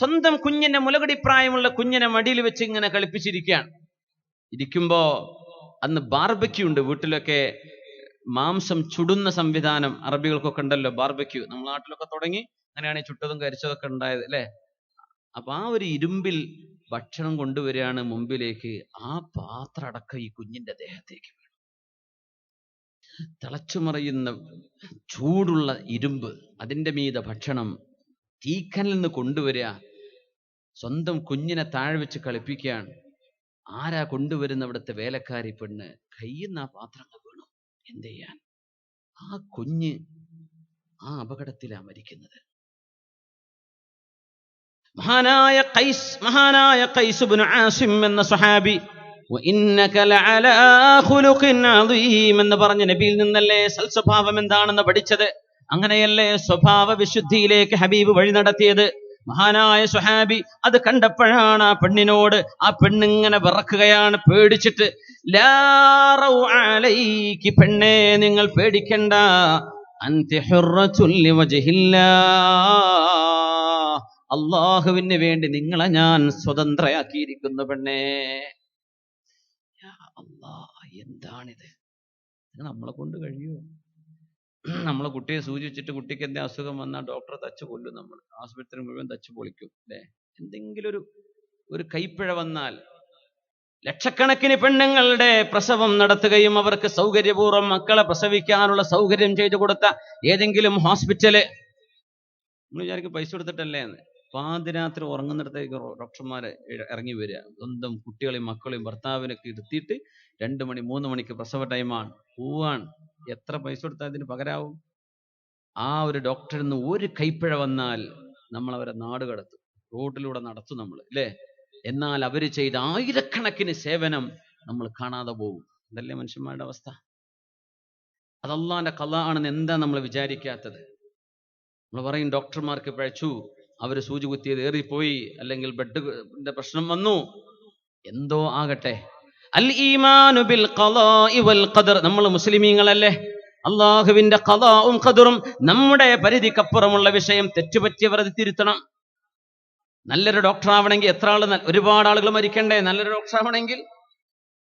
സ്വന്തം കുഞ്ഞിനെ, മുലകുടിപ്രായമുള്ള കുഞ്ഞിനെ മടിയിൽ വെച്ച് ഇങ്ങനെ കളിപ്പിച്ചിരിക്കുകയാണ്. ഇരിക്കുമ്പോ അന്ന് ബാർബക്യൂ ഉണ്ട് വീട്ടിലൊക്കെ, മാംസം ചുടുന്ന സംവിധാനം അറബികൾക്കൊക്കെ ഉണ്ടല്ലോ, ബാർബക്യൂ. നമ്മുടെ നാട്ടിലൊക്കെ തുടങ്ങി, അങ്ങനെയാണ് ചുട്ടതും കരിച്ചതൊക്കെ ഉണ്ടായത് അല്ലെ. അപ്പൊ ആ ഒരു ഇരുമ്പിൽ ഭക്ഷണം കൊണ്ടുവരികയാണ് മുമ്പിലേക്ക്. ആ പാത്രം അടക്കം ഈ കുഞ്ഞിന്റെ ദേഹത്തേക്ക് വീണു. തിളച്ചുമറിയുന്ന ചൂടുള്ള ഇരുമ്പ്, അതിന്റെ മീതെ ഭക്ഷണം, തീക്കനിൽ നിന്ന് കൊണ്ടുവരിക, സ്വന്തം കുഞ്ഞിനെ താഴെ വെച്ച് കളിപ്പിക്കുകയാണ്. ആരാ കൊണ്ടുവരുന്ന? അവിടുത്തെ വേലക്കാരി പെണ്ണ്. കയ്യിൽ നിന്ന് ആ പാത്രങ്ങൾ വീണു. എന്ത് ചെയ്യാൻ? ആ കുഞ്ഞ് ആ അപകടത്തിലാണ് മരിക്കുന്നത്. മഹാനായ ഖൈസ് ഇബ്നു ആസിം എന്ന സ്വഹാബി, വഇന്നക ലഅലാ ഖുലുഖിൻ അദീം എന്ന് പറഞ്ഞ നബിയിൽ നിന്നല്ലേ സൽസ്വഭാവം എന്താണെന്ന് പഠിച്ചത്. അങ്ങനെയല്ലേ സ്വഭാവ വിശുദ്ധിയിലേക്ക് ഹബീബ് വഴി നടത്തിയത്. മഹാനായ സ്വഹാബി അത് കണ്ടപ്പോഴാണ് ആ പെണ്ണിനോട്, ആ പെണ്ണിങ്ങനെ വിറക്കുകയാണ് പേടിച്ചിട്ട്. ലാ റൗഅ അലൈകി, പെണ്ണേ നിങ്ങൾ പേടിക്കണ്ട, അൻതി ഹുർറത്തുൽ ലിവജ്ഹില്ലാഹ്, അല്ലാഹുവിന് വേണ്ടി നിങ്ങളെ ഞാൻ സ്വതന്ത്രയാക്കിയിരിക്കുന്നു പെണ്ണേ. യാ അല്ലാഹ്, എന്താണിത്? നമ്മളെ കൊണ്ട് കഴിയുമോ? നമ്മളെ കുട്ടിയെ സൂചിച്ചിട്ട് കുട്ടിക്ക് എന്തെങ്കിലും അസുഖം വന്നാൽ ഡോക്ടറെ തച്ച് കൊല്ലും, നമ്മൾ ആശുപത്രി മുഴുവൻ തച്ച് പൊളിക്കും അല്ലെ. എന്തെങ്കിലും ഒരു കൈപ്പിഴ വന്നാൽ ലക്ഷക്കണക്കിന് പെണ്ണുങ്ങളുടെ പ്രസവം നടത്തുകയും അവർക്ക് സൗകര്യപൂർവ്വം മക്കളെ പ്രസവിക്കാനുള്ള സൗകര്യം ചെയ്തു കൊടുത്ത ഏതെങ്കിലും ഹോസ്പിറ്റല്, നമ്മൾ വിചാരിക്കും പൈസ കൊടുത്തിട്ടല്ലേ എന്ന്. പാതിരാത്രി ഉറങ്ങുന്നിടത്തേക്ക് ഡോക്ടർമാരെ ഇറങ്ങി വരിക, സ്വന്തം കുട്ടികളെയും മക്കളെയും ഭർത്താവിനൊക്കെ ഇരുത്തിയിട്ട് 2 മണി 3 മണിക്ക് പ്രസവ ടൈമാണ്, പോവാണ്. എത്ര പൈസ കൊടുത്താൽ ഇതിന് പകരാവും? ആ ഒരു ഡോക്ടറിൽ നിന്ന് ഒരു കൈപ്പിഴ വന്നാൽ നമ്മൾ അവരെ നാട് കടത്തും, റോഡിലൂടെ നടത്തും നമ്മൾ അല്ലേ. എന്നാൽ അവർ ചെയ്ത ആയിരക്കണക്കിന് സേവനം നമ്മൾ കാണാതെ പോകും. അതല്ലേ മനുഷ്യന്മാരുടെ അവസ്ഥ? അത് അല്ലാഹുവിന്റെ ഖളാ ആണെന്ന് എന്താ നമ്മൾ വിചാരിക്കാത്തത്? നമ്മൾ പറയും ഡോക്ടർമാർക്ക് പിഴച്ചു, അവർ സൂചി കുത്തിയത് ഏറിപ്പോയി, അല്ലെങ്കിൽ ബെഡിന്റെ പ്രശ്നം വന്നു, എന്തോ ആകട്ടെ. അൽ ഈമാനു ബിൽ ഖളാഇ വൽ ഖദർ, നമ്മൾ മുസ്ലിമീങ്ങളല്ലേ. അള്ളാഹുവിന്റെ ഖളാഉം ഖദറും നമ്മുടെ പരിധിക്കപ്പുറമുള്ള വിഷയം. തെറ്റുപറ്റിയവർ അത് തിരുത്തണം. നല്ലൊരു ഡോക്ടർ ആവണമെങ്കിൽ എത്ര ആള്, ഒരുപാട് ആളുകൾ മരിക്കണ്ടേ നല്ലൊരു ഡോക്ടർ ആവണമെങ്കിൽ?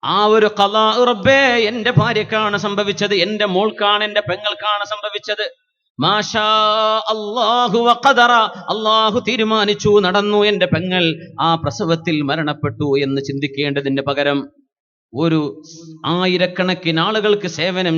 ആ ഒരു ഖളാ, റബ്ബേ എന്റെ ഭാര്യക്കാണ് സംഭവിച്ചത്, എന്റെ മോൾക്കാണ്, എന്റെ പെങ്ങൾക്കാണ് സംഭവിച്ചത്, മാഷാ അല്ലാഹു വഖദറ, അല്ലാഹു തീരുമാനിച്ചു നടന്നു, എന്റെ പെങ്ങൾ ആ പ്രസവത്തിൽ മരണപ്പെട്ടു എന്ന് ചിന്തിക്കേണ്ടതിന് പകരം ഒരു ആയിരക്കണക്കിന് ആളുകൾക്ക് സേവനം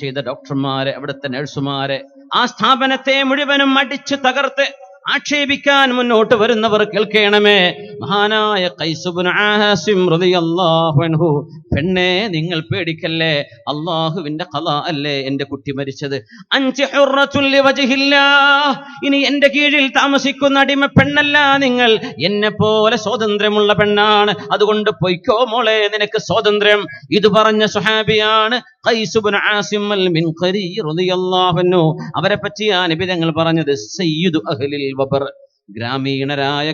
ചെയ്ത ഡോക്ടർമാരെ, അവിടുത്തെ നഴ്സുമാരെ, ആ സ്ഥാപനത്തെ മുഴുവനും അടിച്ചു തകർത്ത് ആക്ഷേപിക്കാൻ മുന്നോട്ട് വരുന്നവർ കേൾക്കണമേ. മഹാനായ ഖൈസ് ഇബ്നു ആസിം റളിയല്ലാഹു അൻഹു, പെണ്ണേ നിങ്ങൾ പേടിക്കല്ലേ, അല്ലാഹുവിന്റെ ഖളാ അല്ലേ എന്റെ കുട്ടി മരിച്ചത്. അൻതി ഹുർറത്തുൽ ലിവജ്ഹില്ലാഹ്, ഇനി എന്റെ കീഴിൽ താമസിക്കുന്ന അടിമ പെണ്ണല്ല നിങ്ങൾ, എന്നെ പോലെ സ്വാതന്ത്ര്യമുള്ള പെണ്ണാണ്, അതുകൊണ്ട് പൊയ്ക്കോ മോളെ, നിനക്ക് സ്വാതന്ത്ര്യം. ഇത് പറഞ്ഞ സ്വഹാബിയാണ് ഖൈസ് ഇബ്നു ആസിം അൽ മിൻഖരി റളിയല്ലാഹു അൻഹു. അവരെ പറ്റിയാണ് നബി തങ്ങൾ പറഞ്ഞത് സയ്യിദു അഹ്ലിൽ വബർ,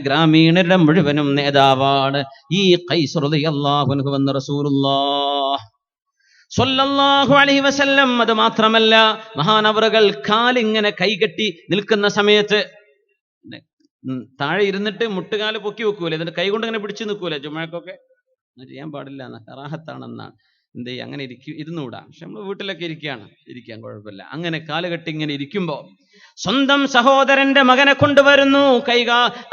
ഗ്രാമീണരുടെ മുഴുവനും നേതാവാണ് ഈ ഖൈസ് റളിയല്ലാഹു അൻഹു എന്ന് റസൂലുള്ളാഹി സ്വല്ലല്ലാഹു അലൈഹി വസല്ലം. അത് മാത്രമല്ല, മഹാനവറുകൾ കാലിങ്ങനെ കൈകെട്ടി നിൽക്കുന്ന സമയത്ത് താഴെ ഇരുന്നിട്ട് മുട്ടുകാല് പൊക്കി വെക്കൂലെ, എന്നിട്ട് കൈ കൊണ്ട് ഇങ്ങനെ പിടിച്ചു നിൽക്കൂലെ, ജുമഅക്കൊക്കെ ചെയ്യാൻ പാടില്ല എന്ന കറാഹത്താണെന്നാണ്. എന്ത് ചെയ്യും? അങ്ങനെ ഇരുന്നൂടാ. പക്ഷെ നമ്മൾ വീട്ടിലൊക്കെ ഇരിക്കാൻ കുഴപ്പമില്ല. അങ്ങനെ കാലുകെട്ടി ഇങ്ങനെ ഇരിക്കുമ്പോ സ്വന്തം സഹോദരന്റെ മകനെ കൊണ്ടുവരുന്നു,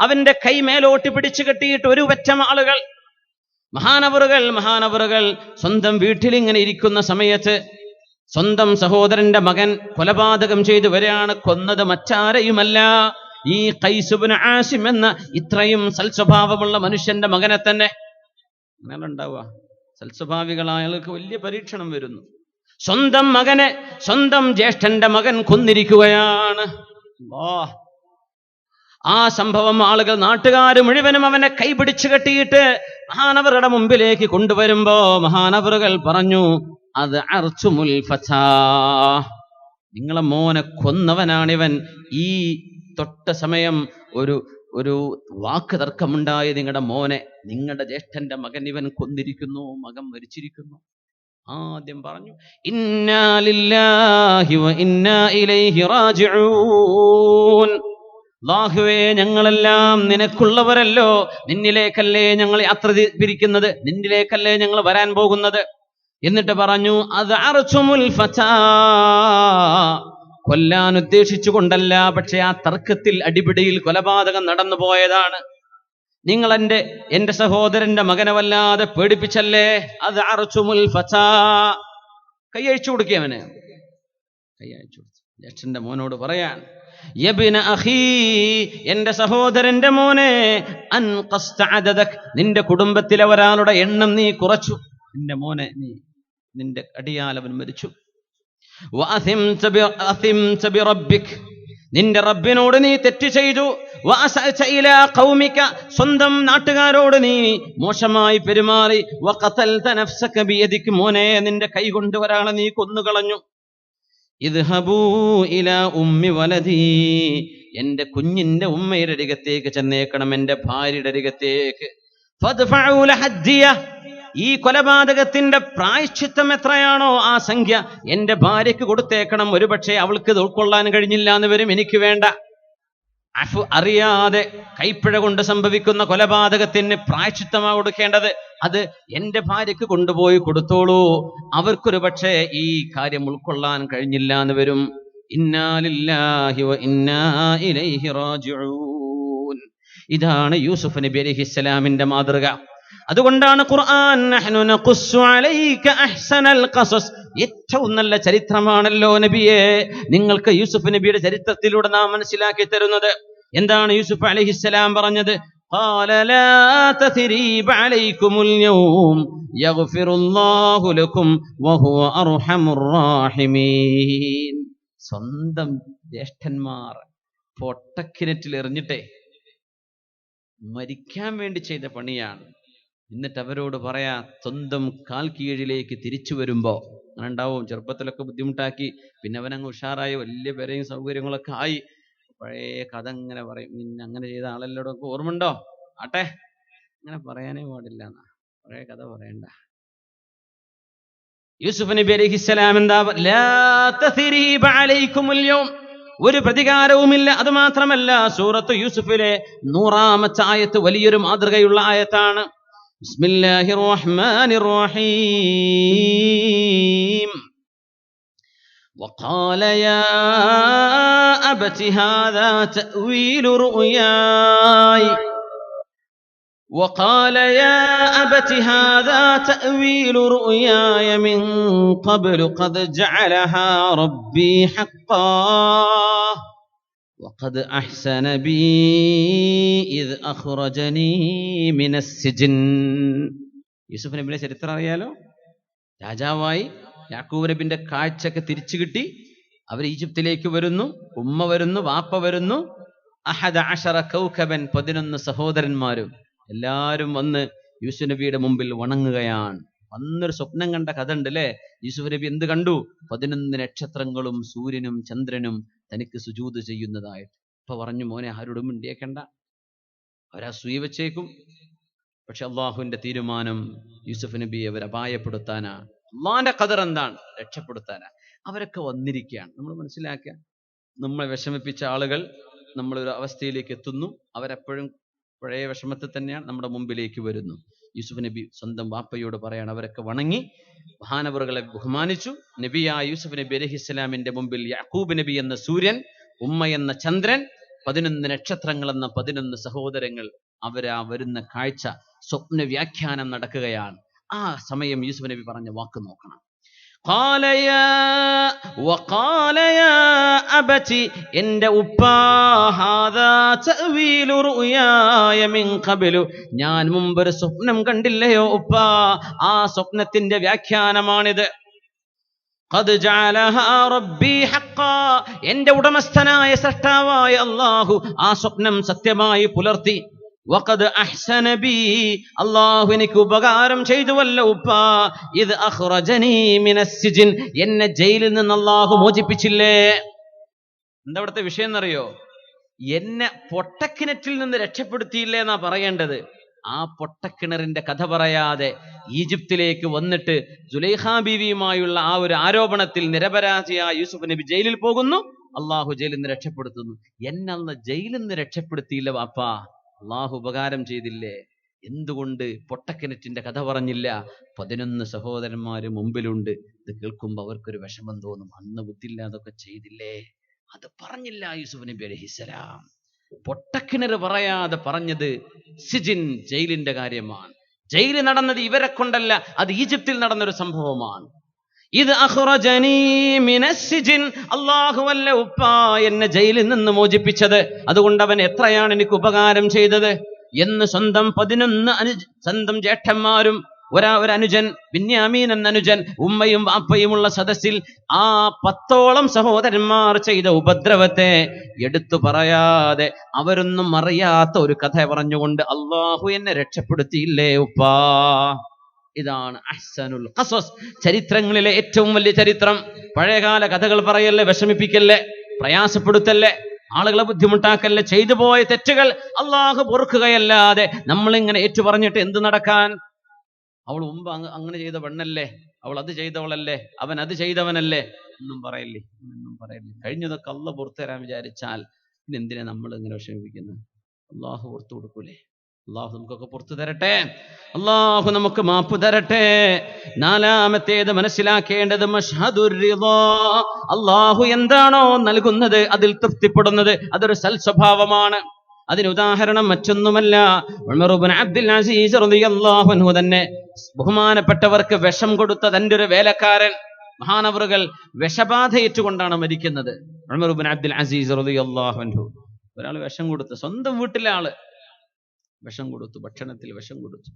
അവന്റെ കൈ മേലോട്ട് പിടിച്ചു കെട്ടിയിട്ട് ഒരു പറ്റം ആളുകൾ. മഹാനവറുകൾ സ്വന്തം വീട്ടിൽ ഇങ്ങനെ ഇരിക്കുന്ന സമയത്ത് സ്വന്തം സഹോദരന്റെ മകൻ കൊലപാതകം ചെയ്തു വരികയാണ്. കൊന്നത് മറ്റാരെയുമല്ല, ഈ ഖൈസ് ഇബ്നു ആസിം എന്ന ഇത്രയും സൽസ്വഭാവമുള്ള മനുഷ്യന്റെ മകനെ തന്നെ. അങ്ങനെ ഉണ്ടാവുക, സൽസ്വഭാവികളായ ആൾക്ക് വലിയ പരീക്ഷണം വരുന്നു. സ്വന്തം മകനെ, സ്വന്തം ജ്യേഷ്ഠന്റെ മകൻ കൊന്നിരിക്കുകയാണ്. ആ സംഭവം ആളുകൾ, നാട്ടുകാർ മുഴുവനും അവനെ കൈപിടിച്ചു കെട്ടിയിട്ട് മഹാനവറുടെ മുമ്പിലേക്ക് കൊണ്ടുവരുമ്പോ മഹാനവറുകൾ പറഞ്ഞു, അത് അർച്ചുമുൽ ഫതാ, നിങ്ങളെ മോനെ കൊന്നവനാണിവൻ. ഈ തൊട്ട സമയം ഒരു വാക്ക് തർക്കമുണ്ടായി, നിങ്ങളുടെ മോനെ, നിങ്ങളുടെ ജ്യേഷ്ഠന്റെ മകൻ ഇവൻ കൊന്നിരിക്കുന്നു, മകൻ മരിച്ചിരിക്കുന്നു. ആദ്യം പറഞ്ഞു ഇന്നാ ലില്ലാഹി വ ഇന്നാ ഇലൈഹി റാജിഊൻ, അല്ലാഹുവേ, ഞങ്ങളെല്ലാം നിനക്കുള്ളവരല്ലോ, നിന്നിലേക്കല്ലേ ഞങ്ങൾ യാത്ര പിരിക്കുന്നത്, നിന്നിലേക്കല്ലേ ഞങ്ങൾ വരാൻ പോകുന്നത്. എന്നിട്ട് പറഞ്ഞു, അത് അർച്ചുമുൽ ഫതാ, കൊല്ലാൻ ഉദ്ദേശിച്ചുകൊണ്ടല്ല, പക്ഷെ ആ തർക്കത്തിൽ അടിപിടിയിൽ കൊലപാതകം നടന്നു പോയതാണ്. നിങ്ങൾ എന്റെ സഹോദരന്റെ മകനെ വല്ലാതെ പേടിപ്പിച്ചല്ലേ. അത് അർച്ചുമുൽ ഫതാ. കൈയഴിച്ചു കൊടുക്കിയവന്, കൈയഴിച്ചു കൊടുത്തു. ജ്യേഷ്ഠന്റെ മോനോട് പറയാൻ, യബ്ന അഖീ, എന്റെ സഹോദരന്റെ മോനെ, അൻഖസ്ത അദദക്, നിന്റെ കുടുംബത്തിലെ ഒരാളുടെ എണ്ണം നീ കുറച്ചു. നിന്റെ മോനെ നിന്റെ അടിയാൽ അവൻ മരിച്ചു. വഅസിംത ബിറബ്ബിക്, നിന്റെ റബ്ബിനോട് നീ തെറ്റ് ചെയ്തു. വഅസഅത ഇലാ ഖൗമിക, സ്വന്തം നാട്ടുകാരോട് നീ മോശമായി പെരുമാറി. വഖതൽത നഫ്സക ബിയദിക്, മോനെ നിന്റെ കൈകൊണ്ട് ഒരാളെ നീ കൊന്നുകളഞ്ഞു. ഇദ്ഹബൂ ഇലാ ഉമ്മി വലദി, എന്റെ കുഞ്ഞിന്റെ ഉമ്മയുടെ അരികത്തേക്ക് ചെന്നേക്കണം, എന്റെ ഭാര്യയുടെ അരികത്തേക്ക്. ഫദ്ഫഉ ലഹദ്ദിയ, ഈ കൊലപാതകത്തിന്റെ പ്രായശ്ചിത്തം എത്രയാണോ ആ സംഖ്യ എന്റെ ഭാര്യയ്ക്ക് കൊടുത്തേക്കണം. ഒരുപക്ഷെ അവൾക്ക് ഇത് ഉൾക്കൊള്ളാൻ കഴിഞ്ഞില്ല എന്ന് വരും, എനിക്ക് വേണ്ട. അറിയാതെ കൈപ്പിഴ കൊണ്ട് സംഭവിക്കുന്ന കൊലപാതകത്തിന് പ്രായശ്ചിത്തമാണ് കൊടുക്കേണ്ടത്. അത് എന്റെ ഭാര്യയ്ക്ക് കൊണ്ടുപോയി കൊടുത്തോളൂ, അവർക്കൊരു പക്ഷേ ഈ കാര്യം ഉൾക്കൊള്ളാൻ കഴിഞ്ഞില്ല എന്ന് വരും. ഇന്നാ ലില്ലാഹി വ ഇന്നാ ഇലൈഹി റാജിഊൻ. ഇതാണ് യൂസുഫ് നബി അലൈഹിസ്സലാമിന്റെ മാതൃക. അതുകൊണ്ടാണ് ഖുർആൻ നഹ്നു നഖുസ്സു അലൈക അഹ്സനൽ ഖസസ്, ഏറ്റവും നല്ല ചരിത്രമാണല്ലോ നബിയെ നിങ്ങൾക്ക് യൂസുഫ് നബിയുടെ ചരിത്രത്തിലൂടെ നാം മനസ്സിലാക്കി തരുന്നത്. എന്താണ് യൂസുഫ് അലൈഹിസ്സലാം പറഞ്ഞത്? ഖാല ലാ തസ്രീബ അലൈക്കുമുൽ യൗം യഗ്ഫിറുല്ലാഹു ലക്കും വഹുവ അർഹമുർ റാഹിമീൻ. സ്വന്തം ജ്യേഷ്ഠന്മാർ പൊട്ടക്കിണറ്റിൽ എറിഞ്ഞിട്ടേ മരിക്കാൻ വേണ്ടി ചെയ്ത പണിയാണ്. എന്നിട്ട് അവരോട് പറയാ, സ്വന്തം കാൽ കീഴിലേക്ക് തിരിച്ചു വരുമ്പോ അങ്ങനെ ഉണ്ടാവും. ചെറുപ്പത്തിലൊക്കെ ബുദ്ധിമുട്ടാക്കി, പിന്നെ അവനങ്ങ് ഉഷാറായി, വലിയ പേരെയും സൗകര്യങ്ങളൊക്കെ ആയി. പഴയ കഥ ഇങ്ങനെ പറയും, നിന്നെ അങ്ങനെ ചെയ്ത ആളെല്ലോടൊക്കെ ഓർമ്മയുണ്ടോ? ആട്ടെ, അങ്ങനെ പറയാനേ പാടില്ല എന്നാ, പഴയ കഥ പറയണ്ട. യൂസുഫ് നബി അലൈഹിസ്സലാം എന്താ, ലാ തസ്രീബ അലൈക്കുമുൽ യൗം, ഒരു പ്രതികാരവുമില്ല. അത് മാത്രമല്ല, സൂറത്ത് യൂസുഫിലെ 100-ാമത്തെ ആയത്ത് വലിയൊരു മാതൃകയുള്ള ആയത്താണ്. ബിസ്മില്ലാഹിർ റഹ്മാനിർ റഹീം. وقال يا أبت هذا تأويل رؤياي وقال يا أبت هذا تأويل رؤياي من قبل قد جعلها ربي حقا وقد أحسن بي إذ أخرجني من السجن. യൂസുഫ് നബിയുടെ ചരിത്രം അറിയാലോ. രാജാവായി യാക്കൂബ് നബിന്റെ കാഴ്ചയൊക്കെ തിരിച്ചു കിട്ടി. അവർ ഈജിപ്തിലേക്ക് വരുന്നു, ഉമ്മ വരുന്നു, വാപ്പ വരുന്നു. 11 കൗകബൻ, 11 സഹോദരന്മാരും എല്ലാരും വന്ന് യൂസുഫ് നബിയുടെ മുമ്പിൽ വണങ്ങുകയാണ്. വന്നൊരു സ്വപ്നം കണ്ട കഥ ഉണ്ട് അല്ലേ? യൂസുഫ് നബി എന്ത് കണ്ടു? 11 നക്ഷത്രങ്ങളും സൂര്യനും ചന്ദ്രനും തനിക്ക് സുജൂദ് ചെയ്യുന്നതായിട്ട്. ഇപ്പൊ പറഞ്ഞു, മോനെ ആരോടും മിണ്ടിയേക്കണ്ട, അവരാ സൂയി വെച്ചേക്കും. പക്ഷെ അള്ളാഹുവിന്റെ തീരുമാനം യൂസുഫ് നബിയെ അവർ അപായപ്പെടുത്താനാ. അള്ളാന്റെ ഖദർ എന്താണ്? രക്ഷപ്പെടുത്താനാ. അവരൊക്കെ വന്നിരിക്കുകയാണ്. നമ്മൾ മനസ്സിലാക്കുക, നമ്മളെ വിഷമിപ്പിച്ച ആളുകൾ നമ്മളൊരു അവസ്ഥയിലേക്ക് എത്തുന്നു. അവരെപ്പോഴും പഴയ വിഷമത്തിൽ തന്നെയാണ് നമ്മുടെ മുമ്പിലേക്ക് വരുന്നു. യൂസുഫ് നബി സ്വന്തം വാപ്പയോട് പറയാണ്, അവരൊക്കെ വണങ്ങി മഹാനവറുകളെ ബഹുമാനിച്ചു. നബിയായ യൂസുഫ് നബി അലൈഹിസ്സലാമിന്റെ മുമ്പിൽ യാക്കൂബ് നബി എന്ന സൂര്യൻ, ഉമ്മ എന്ന ചന്ദ്രൻ, 11 നക്ഷത്രങ്ങൾ എന്ന 11 സഹോദരങ്ങൾ, അവരാ വരുന്ന കാഴ്ച സ്വപ്ന വ്യാഖ്യാനം നടക്കുകയാണ്. ആ സമയം യൂസുഫ് നബി പറഞ്ഞ വാക്ക് നോക്കണം. എന്റെ ഉപ്പാ, ഞാൻ മുമ്പൊരു സ്വപ്നം കണ്ടില്ലയോ ഉപ്പാ, ആ സ്വപ്നത്തിന്റെ വ്യാഖ്യാനമാണിത്. എന്റെ ഉടമസ്ഥനായ സൃഷ്ടാവായ അല്ലാഹു ആ സ്വപ്നം സത്യമായി പുലർത്തി. വഖദ് അഹ്സന ബി, അല്ലാഹു എനിക്ക് ഉപകാരം ചെയ്തുവല്ലോ ഉപ്പാ. ഇത് അഖ്റജനി മിനസ് സിജ്ൻ, എന്നെ ജയിലിൽ നിന്ന് അല്ലാഹു മോചിപ്പിച്ചില്ലേ. എന്താ ഇവിടുത്തെ വിഷയം എന്നറിയോ? എന്നെ പൊട്ടക്കിണറ്റിൽ നിന്ന് രക്ഷപ്പെടുത്തിയില്ലേ എന്നാ പറയേണ്ടത്. ആ പൊട്ടക്കിണറിന്റെ കഥ പറയാതെ ഈജിപ്തിലേക്ക് വന്നിട്ട് സുലൈഖ ബീവിയുമായുള്ള ആ ഒരു ആരോപണത്തിൽ നിരപരാധിയായ യൂസുഫ് നബി ജയിലിൽ പോകുന്നു. അള്ളാഹു ജയിലിൽ നിന്ന് രക്ഷപ്പെടുത്തുന്നു. എന്നെ ജയിലിൽ നിന്ന് രക്ഷപ്പെടുത്തിയില്ല വാപ്പാ, അള്ളാഹു ഉപകാരം ചെയ്തില്ലേ? എന്തുകൊണ്ട് പൊട്ടക്കിണറ്റിന്റെ കഥ പറഞ്ഞില്ല? 11 സഹോദരന്മാര് മുമ്പിലുണ്ട്. ഇത് കേൾക്കുമ്പോ അവർക്കൊരു വിഷമം തോന്നും. അന്ന് ബുദ്ധിയില്ലാതൊക്കെ ചെയ്തില്ലേ? അത് പറഞ്ഞില്ല യൂസുഫ് നബി അലൈഹിസ്സലാം. പൊട്ടക്കിണർ പറയാതെ പറഞ്ഞത് സിജിൻ, ജയിലിന്റെ കാര്യമാണ്. ജയില് നടന്നത് ഇവരെ കൊണ്ടല്ല, അത് ഈജിപ്തിൽ നടന്നൊരു സംഭവമാണ്. ഇത് അഖ്റജനീ മിനസ്സിജിൻ, അല്ലാഹുവല്ല ഉപ്പാ എന്നെ ജയിലിൽ നിന്ന് മോചിപ്പിച്ചത്, അതുകൊണ്ട് അവൻ എത്രയാണ് എനിക്ക് ഉപകാരം ചെയ്തത് എന്ന് സ്വന്തം 11 സ്വന്തം ജേഷ്ഠന്മാരും ഒരനുജൻ ബിന്യാമീൻ എന്ന അനുജൻ, ഉമ്മയും വാപ്പയുമുള്ള സദസ്സിൽ ആ 10ഓളം സഹോദരന്മാർ ചെയ്ത ഉപദ്രവത്തെ എടുത്തു പറയാതെ അവരൊന്നും അറിയാത്ത ഒരു കഥ പറഞ്ഞുകൊണ്ട് അള്ളാഹു എന്നെ രക്ഷപ്പെടുത്തിയില്ലേ ഉപ്പാ. ഇതാണ് അഹ്സനുൽ ഖസസ്, ചരിത്രങ്ങളിലെ ഏറ്റവും വലിയ ചരിത്രം. പഴയകാല കഥകൾ പറയല്ലേ, വിഷമിപ്പിക്കല്ലേ, പ്രയാസപ്പെടുത്തല്ലേ, ആളുകളെ ബുദ്ധിമുട്ടാക്കല്ലേ. ചെയ്തു പോയ തെറ്റുകൾ അള്ളാഹു പൊറുക്കുകയല്ലാതെ നമ്മളിങ്ങനെ ഏറ്റു പറഞ്ഞിട്ട് എന്ത് നടക്കാൻ? അവൾ മുമ്പ് അങ്ങനെ ചെയ്ത പെണ്ണല്ലേ, അവൾ അത് ചെയ്തവളല്ലേ, അവൻ അത് ചെയ്തവനല്ലേ, ഒന്നും പറയല്ലേ. കഴിഞ്ഞതൊക്കെ അള്ളാഹ് പുറത്തു തരാൻ വിചാരിച്ചാൽ ഇതെന്തിനാ നമ്മൾ ഇങ്ങനെ വിഷമിപ്പിക്കുന്നത്? അള്ളാഹു പുറത്തു കൊടുക്കൂലേ? അള്ളാഹു നമുക്കൊക്കെ പുറത്തു തരട്ടെ, അള്ളാഹു നമുക്ക് മാപ്പ് തരട്ടെ. 4-മത്തേത് മനസ്സിലാക്കേണ്ടത് മശ്ഹദുർ റിളാ, അള്ളാഹു എന്താണോ നൽകുന്നത് അതിൽ തൃപ്തിപ്പെടുന്നത് അതൊരു സൽസ്വഭാവമാണ്. അതിന് ഉദാഹരണം മറ്റൊന്നുമല്ല, ഉമർ ഇബ്നു അബ്ദുൽ അസീസ് റളിയല്ലാഹു അൻഹു തന്നെ ബഹുമാനപ്പെട്ടവർക്ക് വിഷം കൊടുത്ത തന്റെ ഒരു വേലക്കാരൻ, മഹാനവറുകൾ വിഷബാധയേറ്റുകൊണ്ടാണ് മരിക്കുന്നത്. ഉമർ ഇബ്നു അബ്ദുൽ അസീസ് റളിയല്ലാഹു അൻഹു ഒരാൾ വിഷം കൊടുത്തു, സ്വന്തം വീട്ടിലെ ആള് വിഷം കൊടുത്തു, ഭക്ഷണത്തിൽ വിഷം കൊടുത്തു.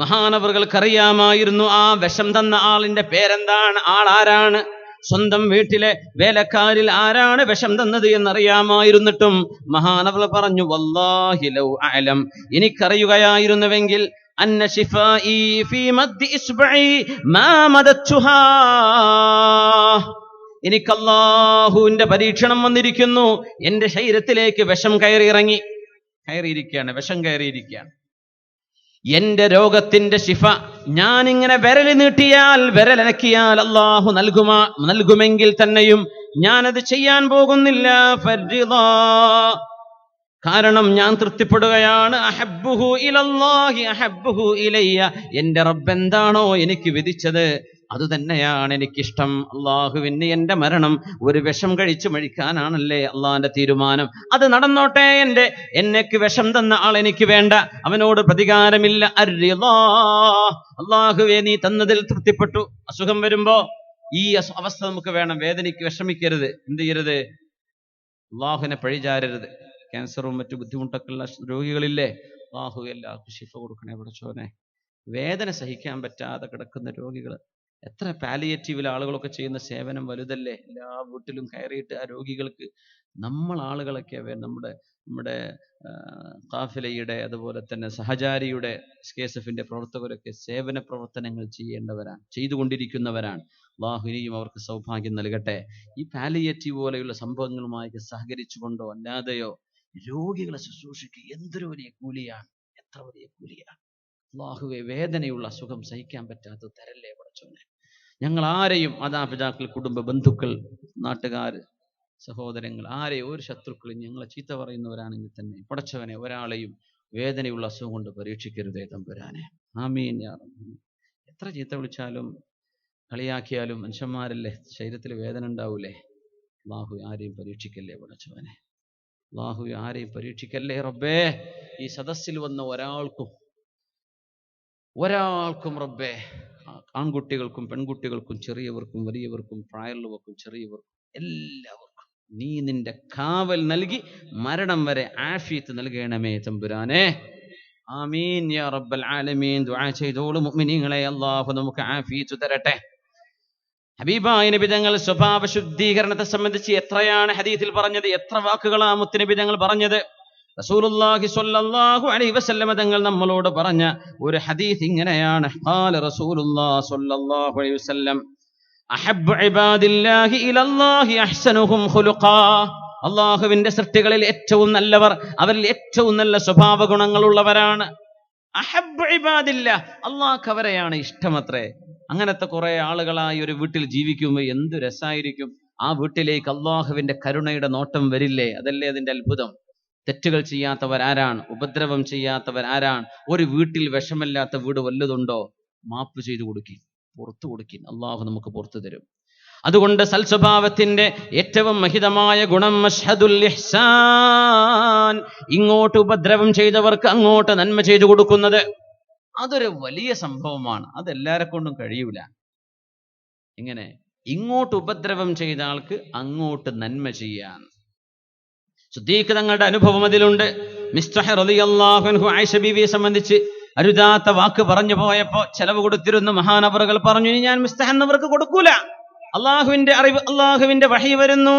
മഹാനവറുകൾക്കറിയാമായിരുന്നു ആ വിഷം തന്ന ആളിന്റെ പേരെന്താണ്, ആളാരാണ്, സ്വന്തം വീട്ടിലെ വേലക്കാരിൽ ആരാണ് വിഷം തന്നത് എന്നറിയാമായിരുന്നിട്ടും മഹാനവറുകൾ പറഞ്ഞു, വല്ലാഹി ലൗ അഅലം, എനിക്കറിയുകയായിരുന്നുവെങ്കിൽ അന്ന ശിഫാഇ ഫീ മദ്ദി ഇസ്ബഇ മാ മദത്തുഹാ, എനിക്ക് അല്ലാഹുവിന്റെ പരീക്ഷണം വന്നിരിക്കുന്നു, എന്റെ ശരീരത്തിലേക്ക് വിഷം കയറിയിരിക്കുകയാണ്, വിഷം കയറിയിരിക്കുകയാണ്. എന്റെ രോഗത്തിന്റെ ശിഫ ഞാനിങ്ങനെ വിരൽ നീട്ടിയാൽ, വിരലനക്കിയാൽ അല്ലാഹു നൽകുമെങ്കിൽ തന്നെയും ഞാനത് ചെയ്യാൻ പോകുന്നില്ല. ഫർരിളാ, കാരണം ഞാൻ തൃപ്തിപ്പെടുകയാണ്. അഹബ്ബുഹു ഇലല്ലാഹി അഹബ്ബുഹു ഇലയ്യ, എന്റെ റബ്ബ് എന്താണോ എനിക്ക് വിധിച്ചത് അതുതന്നെയാണ് എനിക്കിഷ്ടം. അള്ളാഹുവിന് എന്റെ മരണം ഒരു വിഷം കഴിച്ചു മഴിക്കാനാണല്ലേ അള്ളാഹിന്റെ തീരുമാനം, അത് നടന്നോട്ടെ. എന്നെക്ക് വിഷം തന്ന ആൾ എനിക്ക് വേണ്ട, അവനോട് പ്രതികാരമില്ല. അർറിളാ, അള്ളാഹുവേ നീ തന്നതിൽ തൃപ്തിപ്പെട്ടു. അസുഖം വരുമ്പോ ഈ അവസ്ഥ നമുക്ക് വേണം, വേദനയ്ക്ക് വിഷമിക്കരുത്, എന്ത് ചെയ്യരുത്, അള്ളാഹുവിനെ പഴിചാരരുത്. ക്യാൻസറും മറ്റു ബുദ്ധിമുട്ടൊക്കെ ഉള്ള രോഗികളില്ലേ, അള്ളാഹു എല്ലാവർക്കും ശിഫ കൊടുക്കണേ പടച്ചോനെ. വേദന സഹിക്കാൻ പറ്റാതെ കിടക്കുന്ന രോഗികൾ, എത്ര പാലിയേറ്റീവിൽ ആളുകളൊക്കെ ചെയ്യുന്ന സേവനം വലുതല്ലേ. എല്ലാ വീട്ടിലും കയറിയിട്ട് ആ രോഗികൾക്ക് ആളുകളൊക്കെ നമ്മുടെ ഖാഫിലയുടെ അതുപോലെ തന്നെ സഹചാരിയുടെ SKSF പ്രവർത്തകരൊക്കെ സേവന പ്രവർത്തനങ്ങൾ ചെയ്തുകൊണ്ടിരിക്കുന്നവരാണ്. അല്ലാഹു ഇനിയും അവർക്ക് സൗഭാഗ്യം നൽകട്ടെ. ഈ പാലിയേറ്റീവ് പോലെയുള്ള സംഭവങ്ങളുമായി സഹകരിച്ചുകൊണ്ടോ അല്ലാതെയോ രോഗികളെ ശുശ്രൂഷിക്കുക എന്തൊരു വലിയ കൂലിയാണ്, എത്ര വലിയ കൂലിയാണ്. അല്ലാഹുവേ, വേദനയുള്ള അസുഖം സഹിക്കാൻ പറ്റാത്ത തരല്ലേ പടച്ചോനെ. ഞങ്ങൾ ആരെയും മാതാപിതാക്കൾ, കുടുംബ ബന്ധുക്കൾ, നാട്ടുകാർ, സഹോദരങ്ങൾ, ആരെയും ഒരു ശത്രുക്കളും ഞങ്ങളെ ചീത്ത പറയുന്നവരാണെങ്കിൽ തന്നെ പടച്ചവനെ ഒരാളെയും വേദനയുള്ള അസുഖം കൊണ്ട് പരീക്ഷിക്കരുതേ തമ്പുരാനെ. ആമീൻ യാ റബ്ബ്. എത്ര ചീത്ത വിളിച്ചാലും കളിയാക്കിയാലും മനുഷ്യന്മാരല്ലേ, ശരീരത്തിൽ വേദന ഉണ്ടാവൂലേ. അല്ലാഹു ആരെയും പരീക്ഷിക്കല്ലേ പടച്ചവനെ, അല്ലാഹു ആരെയും പരീക്ഷിക്കല്ലേ റബ്ബേ. ഈ സദസ്സിൽ വന്ന ഒരാൾക്കും റബ്ബേ, ആൺകുട്ടികൾക്കും പെൺകുട്ടികൾക്കും ചെറിയവർക്കും വലിയവർക്കും പ്രായമുള്ളവർക്കും ചെറിയവർക്കും എല്ലാവർക്കും നീ നിന്റെ കാവൽ നൽകി മരണം വരെ ആഫിയത്ത് നൽകണമേ തമ്പുരാനെ. ആമീൻ യാ റബ്ബൽ ആലമീൻ. ദുആ ചെയ്തോളൂ മുഅ്മിനീങ്ങളെ, അല്ലാഹു നമുക്ക് ആഫിയത്ത് തരട്ടെ. ഹബീബായ നബി തങ്ങൾ സ്വഭാവ ശുദ്ധീകരണത്തെ സംബന്ധിച്ച് എത്രയാണ് ഹദീസിൽ പറഞ്ഞത്, എത്ര വാക്കുകളാണ് മുത്തുനബി തങ്ങൾ പറഞ്ഞത്. റസൂലുള്ളാഹി സ്വല്ലല്ലാഹു അലൈഹി വസല്ലമ തങ്ങൾ നമ്മളോട് പറഞ്ഞ ഒരു ഹദീസ് ഇങ്ങനെയാണ്. ഖാല റസൂലുള്ളാഹി സ്വല്ലല്ലാഹു അലൈഹി വസല്ലം, അഹബ്ബു ഇബാദില്ലാഹി ഇലല്ലാഹി അഹ്സനുഹും ഖുലുഖാ, അല്ലാഹുവിന്റെ സൃഷ്ടികളിൽ ഏറ്റവും നല്ലവർ അവരിൽ ഏറ്റവും നല്ല സ്വഭാവ ഗുണങ്ങളുള്ളവരാണ്. അഹബ്ബു ഇബാദില്ലാ, അല്ലാഹുക്ക് അവരെയാണ് ഇഷ്ടമത്രേ. അങ്ങനത്തെ കുറെ ആളുകളായി ഒരു വീട്ടിൽ ജീവിക്കുമ്പോൾ എന്ത് രസമായിരിക്കും. ആ വീട്ടിലേക്ക് അള്ളാഹുവിന്റെ കരുണയുടെ നോട്ടം വരില്ലേ? അതല്ലേ അതിന്റെ അത്ഭുതം. തെറ്റുകൾ ചെയ്യാത്തവരാരാണ്? ഉപദ്രവം ചെയ്യാത്തവരാരാണ്? ഒരു വീട്ടിൽ വിഷമില്ലാത്ത വീട് വല്ലതുണ്ടോ? മാപ്പ് ചെയ്തു കൊടുക്കി, പുറത്തു കൊടുക്കി, അള്ളാഹു നമുക്ക് പുറത്തു തരും. അതുകൊണ്ട് സൽസ്വഭാവത്തിന്റെ ഏറ്റവും മഹിതമായ ഗുണം മശ്ഹദുൽ ഇഹ്സാൻ, ഇങ്ങോട്ട് ഉപദ്രവം ചെയ്തവർക്ക് അങ്ങോട്ട് നന്മ ചെയ്തു കൊടുക്കുന്നത്. അതൊരു വലിയ സംഭവമാണ്. അതെല്ലാരെ കൊണ്ടും കഴിയൂല. എങ്ങനെ? ഇങ്ങോട്ട് ഉപദ്രവം ചെയ്ത ആൾക്ക് അങ്ങോട്ട് നന്മ ചെയ്യാൻ. സിദ്ദീഖ് തങ്ങളുടെ അനുഭവം അതിലുണ്ട്. മിസ്തഹ് റളിയല്ലാഹു അൻഹു ആയിഷ ബീവിയെ സംബന്ധിച്ച് അരുതാത്ത വാക്ക് പറഞ്ഞു പോയപ്പോ ചെലവ് കൊടുത്തിരുന്ന മഹാനവറുകൾ പറഞ്ഞു, ഇനി ഞാൻ മിസ്തഹ് എന്നവർക്ക് കൊടുക്കൂല. അള്ളാഹുവിന്റെ അറിവ്, അള്ളാഹുവിന്റെ വഹി വരുന്നു,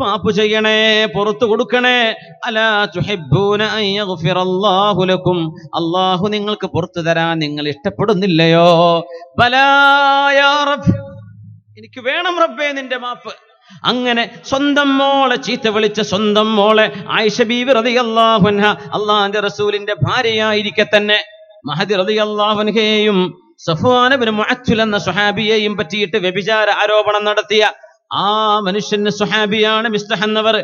മാപ്പ് ചെയ്യണേ, പുറത്തു കൊടുക്കണേ. അലാ തുഹിബ്ബൂന അൻ യഗ്ഫിറല്ലാഹു ലക്കും, അള്ളാഹു നിങ്ങൾക്ക് പുറത്തു തരാൻ നിങ്ങൾ ഇഷ്ടപ്പെടുന്നില്ലയോ? ബലാ യാ റബ്ബ്, എനിക്ക് വേണം റബ്ബേ നിന്റെ മാപ്പ്. അങ്ങനെ സ്വന്തം മോളെ ചീത്ത വിളിച്ച സ്വന്തം മോളെ ആയിഷ ബീവി റളിയല്ലാഹു അൻഹ, അള്ളാഹുവിന്റെ റസൂലിന്റെ ഭാര്യയായിരിക്കെ തന്നെ മഹദി റളിയല്ലാഹു അൻഹയെയും സഫ്വാൻ ഇബ്നു മുഅത്തിൽ എന്ന സ്വഹാബിയെയും പറ്റിയിട്ട് വ്യഭിചാര ആരോപണം നടത്തിയ ആ മനുഷ്യന് സ്വഹാബിയാണ് മിസ്തഹ് എന്നവർ.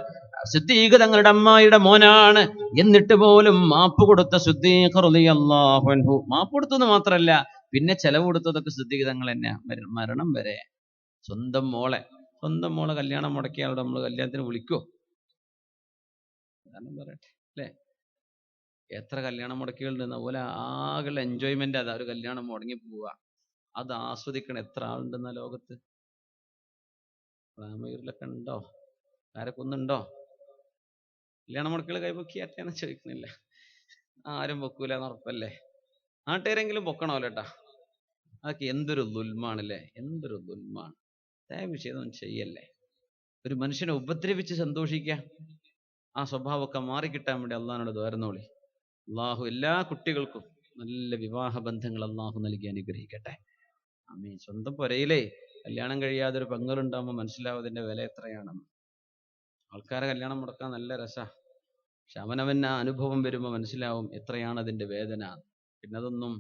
സിദ്ദീഖ് തങ്ങളുടെ അമ്മായിയുടെ മോനാണ്. എന്നിട്ട് പോലും മാപ്പ് കൊടുത്ത സിദ്ദീഖ് റളിയല്ലാഹു അൻഹു, മാപ്പ് കൊടുത്തെന്ന് മാത്രമല്ല, പിന്നെ ചെലവ് കൊടുത്തതൊക്കെ സിദ്ദീഖ് തങ്ങൾ തന്നെ, മരണം വരെ. സ്വന്തം മോളെ കല്യാണം മുടക്കിയാളോട് നമ്മൾ കല്യാണത്തിന് വിളിക്കോ? കാരണം പറയട്ടെ അല്ലേ, എത്ര കല്യാണം മുടക്കികളുണ്ടെന്ന്. അതുപോലെ ആകെ എൻജോയ്മെന്റ് അതാ, ഒരു കല്യാണം മുടങ്ങി പോവുക, അത് ആസ്വദിക്കണം എത്ര ആളുണ്ടെന്ന ലോകത്ത്. റാമയൂരിലൊക്കെ ഉണ്ടോ? ആരൊക്കെ ഒന്നുണ്ടോ? കല്യാണം മുടക്കികൾ കൈപൊക്കിയാറ്റെന്ന് ചോദിക്കുന്നില്ല. ആരും പൊക്കൂല എന്ന് ഉറപ്പല്ലേ? നാട്ടുകാരെങ്കിലും പൊക്കണമല്ലോ കേട്ടാ. അതൊക്കെ എന്തൊരു ദുൽമാണല്ലേ, എന്തൊരു ദുൽമാണ്. വിഷയം ചെയ്യല്ലേ. ഒരു മനുഷ്യനെ ഉപദ്രവിച്ച് സന്തോഷിക്കുക, ആ സ്വഭാവമൊക്കെ മാറിക്കിട്ടാൻ വേണ്ടി അള്ളാഹിനോട് ദ്വാരന്നോളി. അള്ളാഹു എല്ലാ കുട്ടികൾക്കും നല്ല വിവാഹ ബന്ധങ്ങൾ അള്ളാഹു നൽകി അനുഗ്രഹിക്കട്ടെ. ആമീൻ. സ്വന്തം പുരയിലേ കല്യാണം കഴിയാതെ ഒരു പെങ്ങളുണ്ടാകുമ്പോൾ മനസ്സിലാവും അതിന്റെ വില എത്രയാണെന്ന്. ആൾക്കാരെ കല്യാണം മുടക്കാൻ നല്ല രസാ, പക്ഷെ അവനവന് ആ അനുഭവം വരുമ്പോൾ മനസ്സിലാവും എത്രയാണ് അതിന്റെ വേദന. പിന്നെ അതൊന്നും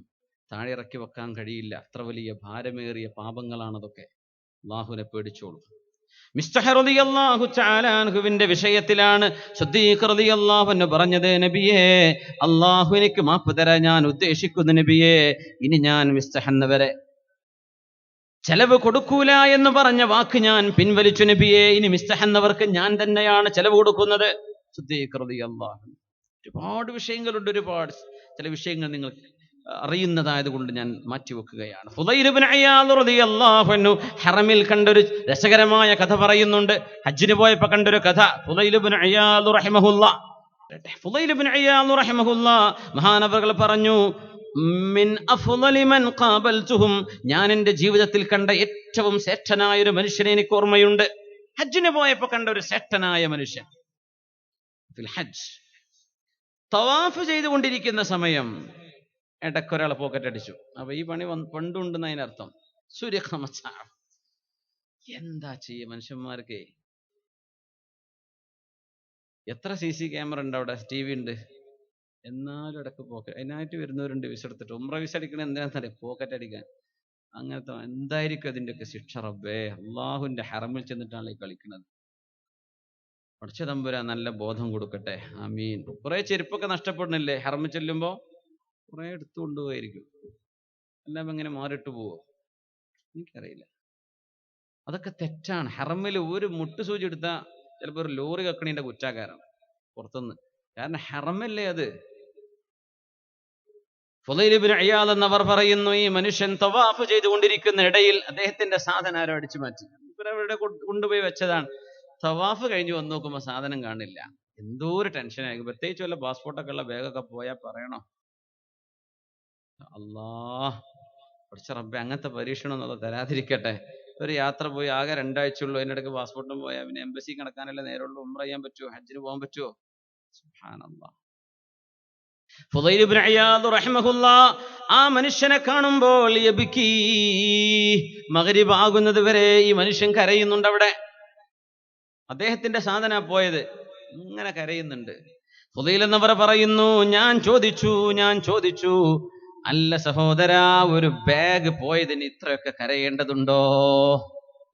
താഴെ ഇറക്കി വെക്കാൻ കഴിയില്ല. അത്ര വലിയ ഭാരമേറിയ പാപങ്ങളാണതൊക്കെ. അള്ളാഹുവിനെ പേടിച്ചോളൂ. മിസ്തഹ് റളിയല്ലാഹു തആല അൻഹുവിന്റെ വിഷയത്തിലാണ് സിദ്ദീഖ് റളിയല്ലാഹു അൻഹു പറഞ്ഞത്, നബിയേ, അള്ളാഹു എനിക്ക് മാപ്പ് തരാൻ ഞാൻ ഉദ്ദേശിക്കുന്നു നബിയേ. ഇനി ഞാൻ മിസ്തഹ് എന്നവരെ ചെലവ് കൊടുക്കൂല എന്ന് പറഞ്ഞ വാക്ക് ഞാൻ പിൻവലിച്ചു നബിയേ. ഇനി മിസ്തഹ് എന്നവർക്ക് ഞാൻ തന്നെയാണ് ചെലവ് കൊടുക്കുന്നത്. സിദ്ദീഖ് റളിയല്ലാഹു അൻഹു. ഒരുപാട് വിഷയങ്ങളുണ്ട്, ഒരുപാട്. ചില വിഷയങ്ങൾ നിങ്ങൾ അറിയുന്നതായത് കൊണ്ട് ഞാൻ മാറ്റിവെക്കുകയാണ്. ഫുളൈൽ ഇബ്നു ഇയാദ് റളിയല്ലാഹു അൻഹു ഹറമിൽ കണ്ടൊരു രസകരമായ കഥ പറയുന്നുണ്ട്. ഹജ്ജിന് പോയപ്പോൾ കണ്ടൊരു കഥ. ഫുളൈൽ ഇബ്നു ഇയാദ് റഹിമഹുല്ലാഹ് മഹാനവറുകൾ പറഞ്ഞു, മിൻ അഫ്ളലി മൻ ഖാബൽതുഹും, ഞാൻ എൻ്റെ ജീവിതത്തിൽ കണ്ട ഏറ്റവും ശ്രേഷ്ഠനായ ഒരു മനുഷ്യനെ എനിക്ക് ഓർമ്മയുണ്ട്. ഹജ്ജിന് പോയപ്പോൾ കണ്ട ഒരു ശ്രേഷ്ഠനായ മനുഷ്യൻ. ഫിൽ ഹജ്ജ്, തവാഫ് ചെയ്തുകൊണ്ടിരിക്കുന്ന സമയം ഇടയ്ക്കൊരാളെ പോക്കറ്റ് അടിച്ചു. അപ്പൊ ഈ പണി പണ്ടുണ്ടെന്ന് അതിനർത്ഥം. സൂര്യഖമസ, എന്താ ചെയ്യ മനുഷ്യന്മാർക്ക്? എത്ര CC ക്യാമറ ഉണ്ട് അവിടെ, TV ഉണ്ട്, എന്നാലും ഇടയ്ക്ക് പോക്കറ്റ്. അതിനായിട്ട് വരുന്നവരുണ്ട് വിസ എടുത്തിട്ട്. ഉംറ വിസ അടിക്കണ എന്താണെന്നറിയാം? പോക്കറ്റ് അടിക്കാൻ. അങ്ങനത്തെ എന്തായിരിക്കും അതിൻ്റെയൊക്കെ ശിക്ഷ റബ്ബേ? അള്ളാഹുവിന്റെ ഹറമിൽ ചെന്നിട്ടാണ് ഈ കളിക്കുന്നത്. പഠിച്ച തമ്പുരാൻ നല്ല ബോധം കൊടുക്കട്ടെ. ആമീൻ. കുറെ ചെരുപ്പൊക്കെ നഷ്ടപ്പെടുന്നില്ലേ ഹറമിൽ ചെല്ലുമ്പോ? കുറെ എടുത്തു കൊണ്ടുപോയിരിക്കും. എല്ലാം എങ്ങനെ മാറിയിട്ട് പോവോ എനിക്കറിയില്ല. അതൊക്കെ തെറ്റാണ്. ഹറമിൽ ഒരു മുട്ടുസൂചി എടുത്താൽ ചിലപ്പോൾ ഒരു ലോറി കക്കണീന്റെ കുറ്റാക്കാരാണ് പുറത്തുനിന്ന്. കാരണം ഹറമല്ലേ അത്. ഫുളൈൽ ഇബ്നു ഇയാദ് എന്നവർ പറയുന്നു, ഈ മനുഷ്യൻ തവാഫ് ചെയ്തുകൊണ്ടിരിക്കുന്ന ഇടയിൽ അദ്ദേഹത്തിന്റെ സാധനം ആരോ അടിച്ചു മാറ്റി. ഇവരവിടെ കൊണ്ടുപോയി വെച്ചതാണ്. തവാഫ് കഴിഞ്ഞ് വന്ന് നോക്കുമ്പോൾ സാധനം കാണില്ല. എന്തോ ഒരു ടെൻഷനായിരിക്കും. പ്രത്യേകിച്ച് വല്ല പാസ്പോർട്ടൊക്കെ ഉള്ള ബാഗൊക്കെ പോയാൽ പറയണോ. അല്ലാഹ്, പഠിച്ച റബ്ബേ അങ്ങനത്തെ പരീക്ഷണം എന്നുള്ളത് തരാതിരിക്കട്ടെ. ഒരു യാത്ര പോയി ആകെ 2 ആഴ്ചയുള്ളൂ, അതിനിടയ്ക്ക് പാസ്പോർട്ടും പോയാൽ പിന്നെ എംബസി കിടക്കാനല്ലേ നേരമുള്ളൂ. ഉംറ ചെയ്യാൻ പറ്റുമോ? ഹജ്ജിന് പോകാൻ പറ്റുമോ? സുബ്ഹാനല്ലാഹ്. ഫുളൈൽ ഇബ്നു ഇയാദ് റഹിമഹുല്ലാഹ് ആ മനുഷ്യനെ കാണുമ്പോൾ യബ്കി, മഗ്രിബ് ആകുന്നത് വരെ ഈ മനുഷ്യൻ കരയുന്നുണ്ട്. അവിടെ അദ്ദേഹത്തിന്റെ സാധന പോയത്, ഇങ്ങനെ കരയുന്നുണ്ട്. ഫുളൈൽ എന്നവർ പറയുന്നു, ഞാൻ ചോദിച്ചു, അല്ല സഹോദരാ, ഒരു ബാഗ് പോയതിന് ഇത്രയൊക്കെ കരയേണ്ടതുണ്ടോ?